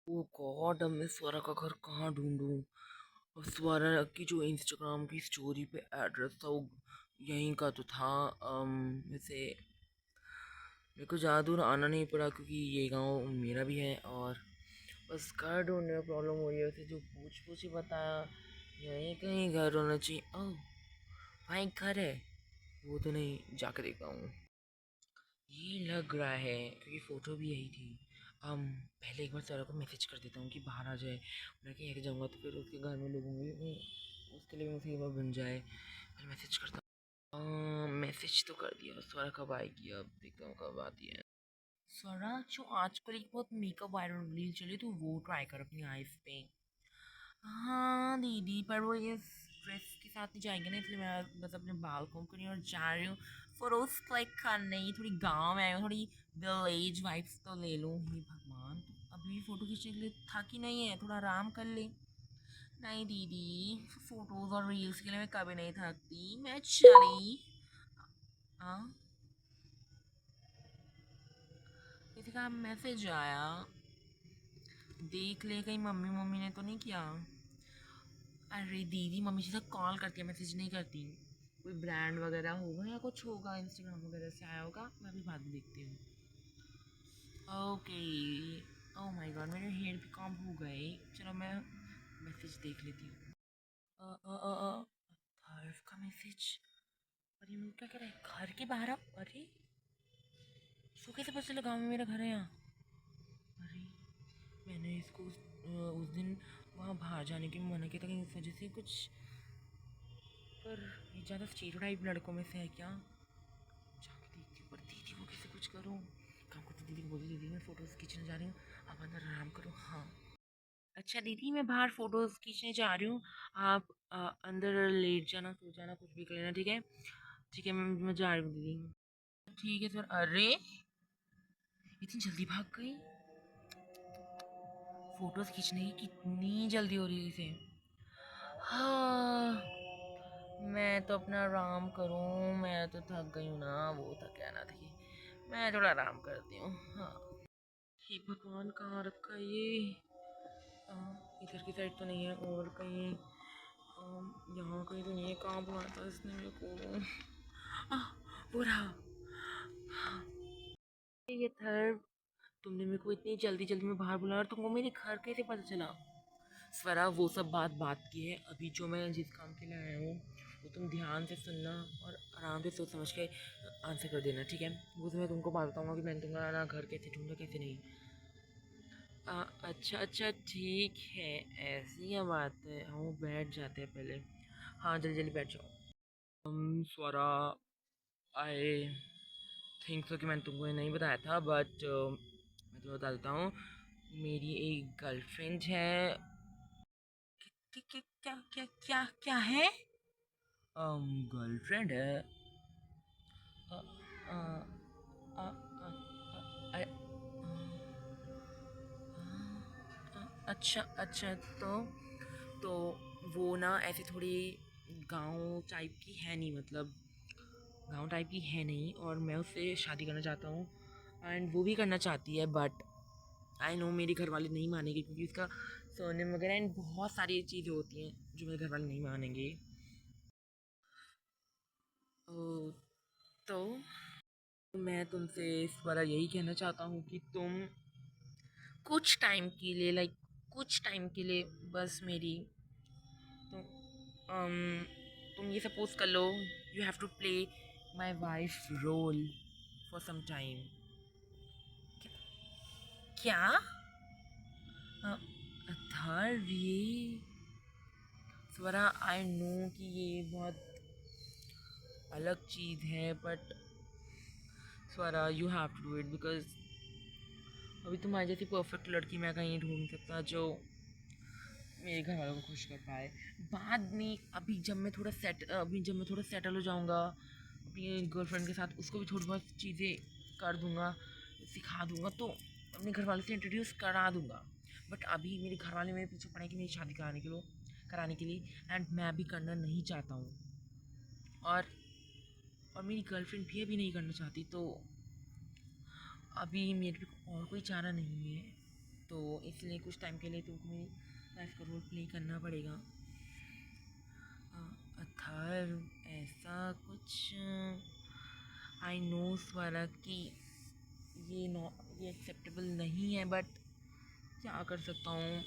ओ God, अब मैं स्वरा का घर कहाँ ढूंढूं। और स्वरा की जो इंस्टाग्राम की स्टोरी पे एड्रेस था वो यहीं का तो था। वैसे मेरे को ज़्यादा दूर आना नहीं पड़ा क्योंकि ये गांव मेरा भी है। और बस घर ढूंढने में प्रॉब्लम हो रही है। वैसे जो पूछ पूछ ही बताया यहीं कहीं घर होना चाहिए। ओह, वहाँ एक घर है। वो तो नहीं, जाकर देखता हूँ। ये लग रहा है क्योंकि फ़ोटो भी यही थी। पहले एक बार सर को मैसेज कर देता हूँ कि बाहर आ जाए। मैं कहीं जाऊँगा तो फिर उसके घर में लोग होंगे, उसके लिए मुझे एक बन जाए। फिर मैसेज करता हूँ। मैसेज तो कर दिया। स्वरा कब आएगी, अब देखता हूँ कब आती है। स्वरा, जो आजकल एक बहुत मेकअप वायरल रील चली तो वो ट्राई कर अपनी आईज पे। हाँ दीदी, पर वो ये ड्रेस के साथ नहीं जाएंगे ना, इसलिए मैं बस अपने बाल कॉम कर रही हूँ और जा रही हूँ फोटोज क्लिक करने। थोड़ी गांव में आई हूँ, थोड़ी विलेज वाइब्स तो ले लूँ। हे भगवान, अभी फोटो खींचने के लिए था कि नहीं है, थोड़ा आराम कर ले। नहीं दीदी, फोटोज और रील्स के लिए मैं कभी नहीं थकती। मैं चली। हाँ, किसी का मैसेज आया, देख ले कहीं मम्मी मम्मी ने तो नहीं किया। अरे दीदी, मम्मी सीधा कॉल करती है, मैसेज नहीं करती। कोई ब्रांड वगैरह होगा या कुछ होगा, इंस्टाग्राम वगैरह से आया होगा। मैं भी बाद में देखती हूँ। ओके। ओह माय गॉड, मेरे हेयर भी कम हो गए। चलो मैं मैसेज देख लेती हूँ। हर्फ का मैसेज। अरे मैं क्या कह रहा है, घर के बाहर आओ। अरे इसको कैसे पता चला गाँव में मेरा घर है यहाँ। अरे मैंने इसको उस दिन वहाँ बाहर जाने की मना किया था कहीं इस वजह से कुछ। पर ये ज़्यादा स्टीरियोटाइप लड़कों में से है क्या। जाके देखती हूँ, पर दीदी को कैसे कुछ करूँ। काम करती दीदी को बोली, दीदी मैं फ़ोटोज़ खींचने जा रही हूँ, आप अंदर आराम करो। हाँ अच्छा दीदी, मैं बाहर फ़ोटोज़ खींचने जा रही हूँ। आप अंदर लेट जाना, सो जाना, कुछ भी कर लेना, ठीक है। ठीक है, मैं जा रही हूँ दीदी। ठीक है सर। अरे इतनी जल्दी भाग गई। फ़ोटोज़ खींचने की कितनी जल्दी हो रही है इसे। हाँ, मैं तो अपना आराम करूँ, मैं तो थक गई हूँ ना, वो थक गया ना थी। मैं थोड़ा आराम करती हूँ। हाँ, हे भगवान, कहाँ रखा है ये। अ, इधर की साइड तो नहीं है, और कहीं यहाँ कहीं तो नहीं है। कहाँ बुलाया था इसने मेरे को। आह, वो रहा। ये थर, तुमने मेरे को इतनी जल्दी जल्दी में बाहर बुलाया और तुमको मेरे घर कैसे पता चला। स्वरा, वो सब बात की है। अभी जो मैं जिस काम के लिए आया हूँ वो तुम ध्यान से सुनना और आराम से सोच समझ के आंसर कर देना, ठीक है। वो तो मैं तुमको बात बताऊँगा कि मैंने तुम्हारा घर कैसे ढूंढा कैसे नहीं। अच्छा अच्छा, ठीक है, ऐसी क्या बात है। हम बैठ जाते हैं पहले। हाँ जल्दी जल्दी बैठ जाओ। स्वरा, आई थिंक सो कि मैंने तुमको ये नहीं बताया था, बट मैं तुम्हें बता देता हूँ। मेरी एक गर्लफ्रेंड है। क्या क्या क्या क्या क्या है। गर्लफ्रेंड है। अ, अ, अ, अ, अ, अच्छा अच्छा, तो वो ना ऐसे थोड़ी गांव टाइप की है नहीं, मतलब गांव टाइप की है नहीं, और मैं उससे शादी करना चाहता हूँ। एंड वो भी करना चाहती है, बट आई नो मेरे घर वाले नहीं मानेंगे क्योंकि उसका सरनेम वगैरह एंड बहुत सारी चीज़ें होती हैं जो मेरे घर वाले नहीं मानेंगे। ओ, तो मैं तुमसे इस बार यही कहना चाहता हूँ कि तुम कुछ टाइम के लिए, लाइक कुछ टाइम के लिए बस मेरी, तुम तुम ये सपोज कर लो, you have to play my wife role for some time. क्या। थर्ड, ये स्वरा, आई नो कि ये बहुत अलग चीज़ है, but Swara you have to do it because अभी तुम्हारी जैसी परफेक्ट लड़की मैं कहीं नहीं ढूंढ सकता जो मेरे घर वालों को खुश कर पाए। बाद में, अभी जब मैं थोड़ा सेटल हो जाऊँगा अपनी गर्लफ्रेंड के साथ, उसको भी थोड़ी बहुत चीज़ें कर दूँगा, सिखा दूँगा, तो अपने घर वालों से इंट्रोड्यूस करा दूँगा। बट अभी मेरे घर वाले मेरे पीछे पड़े कि मेरी शादी कराने के लिए एंड मैं अभी करना नहीं चाहता हूँ। और मेरी गर्लफ्रेंड भी अभी नहीं करना चाहती, तो अभी मेरे पे और कोई चारा नहीं है। तो इसलिए कुछ टाइम के लिए तुमको मेरी लाइफ का रोल प्ले करना पड़ेगा। अथर्व, ऐसा कुछ आई नो स्वरा कि ये नो ये एक्सेप्टेबल नहीं है, बट क्या कर सकता हूँ।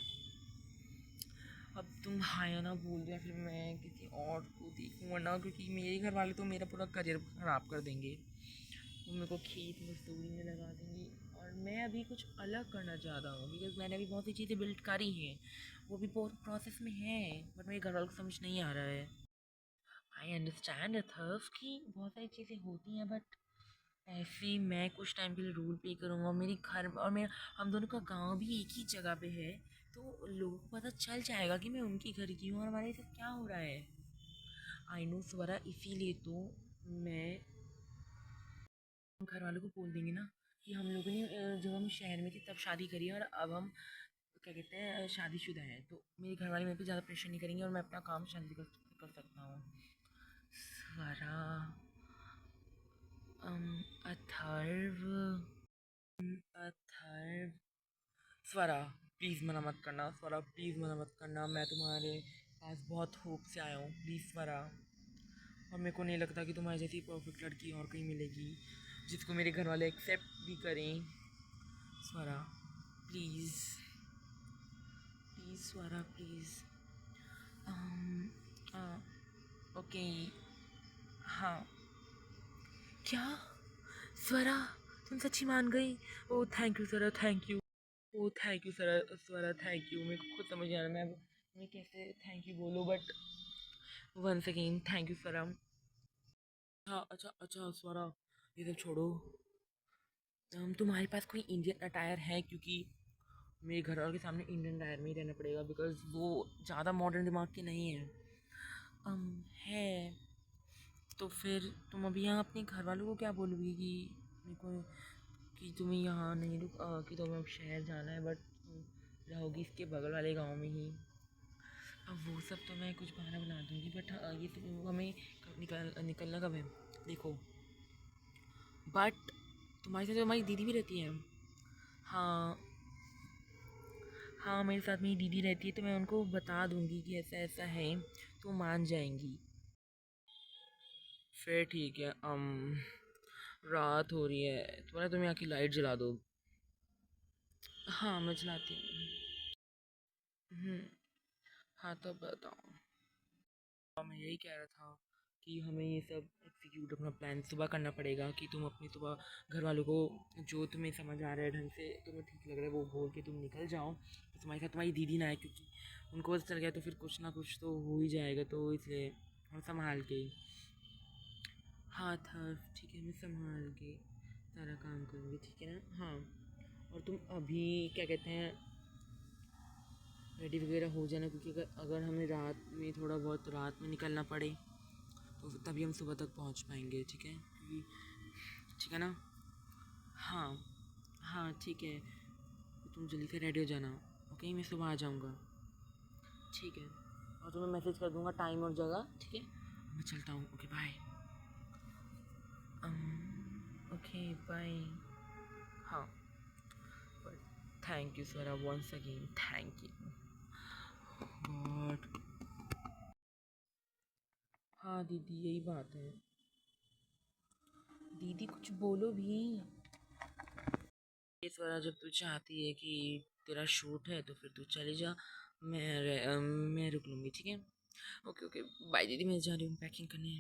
अब तुम हाँ या ना बोल दो या फिर मैं किसी और को देखूँ, वरना क्योंकि मेरे घर वाले तो मेरा पूरा करियर ख़राब कर देंगे। वो मेरे को खेत मजदूरी में लगा देंगे, और मैं अभी कुछ अलग करना चाहता हूँ बिकॉज मैंने अभी बहुत सी चीज़ें बिल्ड करी हैं, वो भी बहुत प्रोसेस में है, बट मेरे घर वालों को समझ नहीं आ रहा है। आई अंडरस्टैंड अथर्व कि बहुत सारी चीज़ें होती हैं, बट ऐसे ही मैं कुछ टाइम के लिए रोल प्ले करूँगा, और मेरी घर और मेरा हम दोनों का गांव भी एक ही जगह पे है, तो लोगों को पता चल जाएगा कि मैं उनकी घर की हूँ और हमारे साथ क्या हो रहा है। आई नो स्वरा, इसीलिए तो मैं घर वालों को बोल देंगे ना कि हम लोगों ने जब हम शहर में थे तब शादी करी है, और अब हम क्या कहते हैं शादीशुदा है, तो मेरे घर वाले मेरे पे ज़्यादा प्रेशर नहीं करेंगे और मैं अपना काम शांति कर सकता हूँ। स्वरा, अथर्व, अथर्व, स्वरा, प्लीज़ मना मत करना, स्वरा प्लीज़ मना मत करना, मैं तुम्हारे पास बहुत होप से आया हूँ, प्लीज़ स्वरा। और मेरे को नहीं लगता कि तुम्हारी जैसी परफेक्ट लड़की और कहीं मिलेगी जिसको मेरे घर वाले एक्सेप्ट भी करें। Swara, please, please Swara, please. Okay, हाँ। क्या स्वरा, तुम सच्ची मान गई? Oh thank you Swara, thank you. Oh thank you Swara, Swara thank you. मेरे को खुद समझ नहीं आ रहा मैं कैसे थैंक यू बोलूँ, but once again thank you Swara. हाँ, अच्छा अच्छा स्वरा, ये सब छोड़ो। तुम्हारे पास कोई इंडियन अटायर है? क्योंकि मेरे घर वालों के सामने इंडियन अटायर में ही रहना पड़ेगा, बिकॉज वो ज़्यादा मॉडर्न दिमाग के नहीं है। है, तो फिर तुम अभी यहाँ अपने घर वालों को क्या बोलोगी कि मेरे को कि तुम्हें यहाँ नहीं कि तुम्हें अब शहर जाना है, बट तुम रहोगी इसके बगल वाले गांव में ही। अब वो सब तो मैं कुछ बहाना बना दूंगी, बट ये सब हमें कब निकलना कब है देखो। बट तुम्हारे साथ तो हमारी दीदी भी रहती है। हाँ, हाँ मेरे साथ मेरी दीदी रहती है, तो मैं उनको बता दूंगी कि ऐसा ऐसा है, तो मान जाएंगी। फिर ठीक है। रात हो रही है, तुम्हें यहाँ की लाइट जला दो। हाँ मैं जलाती हूँ। हम्म, हाँ तो बताओ। हाँ मैं यही कह रहा था कि हमें ये सब एग्जीक्यूट अपना प्लान सुबह करना पड़ेगा, कि तुम अपनी सुबह घर वालों को जो तुम्हें समझ आ रहा है ढंग से, तुम्हें ठीक लग रहा है वो बोल के तुम निकल जाओ, तो तुम्हारे साथ तुम्हारी दीदी ना आए, क्योंकि उनको पता चल गया तो फिर कुछ ना कुछ तो हो ही जाएगा, तो इसलिए हम संभाल के। हाँ था, ठीक है, मैं संभाल के सारा काम करूँगी, ठीक है ना। हाँ, और तुम अभी क्या कहते हैं रेडी वगैरह हो जाना, क्योंकि अगर हमें रात में थोड़ा बहुत रात में निकलना पड़े तो तभी हम सुबह तक पहुंच पाएंगे, ठीक है, क्योंकि ठीक है ना। हाँ, हाँ ठीक है, तो तुम जल्दी से रेडी हो जाना। ओके, मैं सुबह आ जाऊँगा। ठीक है, और तुम्हें मैसेज कर दूँगा टाइम और जगह, ठीक है। मैं चलता हूँ, ओके बाय। Okay bye. हाँ, thank you Swara, once again thank you God. हाँ दीदी, यही बात है। दीदी कुछ बोलो भी। इस बार जब तू चाहती है कि तेरा शूट है तो फिर तू चली जा, मैं रुक लूँगी, ठीक है। ओके ओके बाय दीदी, मैं जा रही हूँ पैकिंग करने।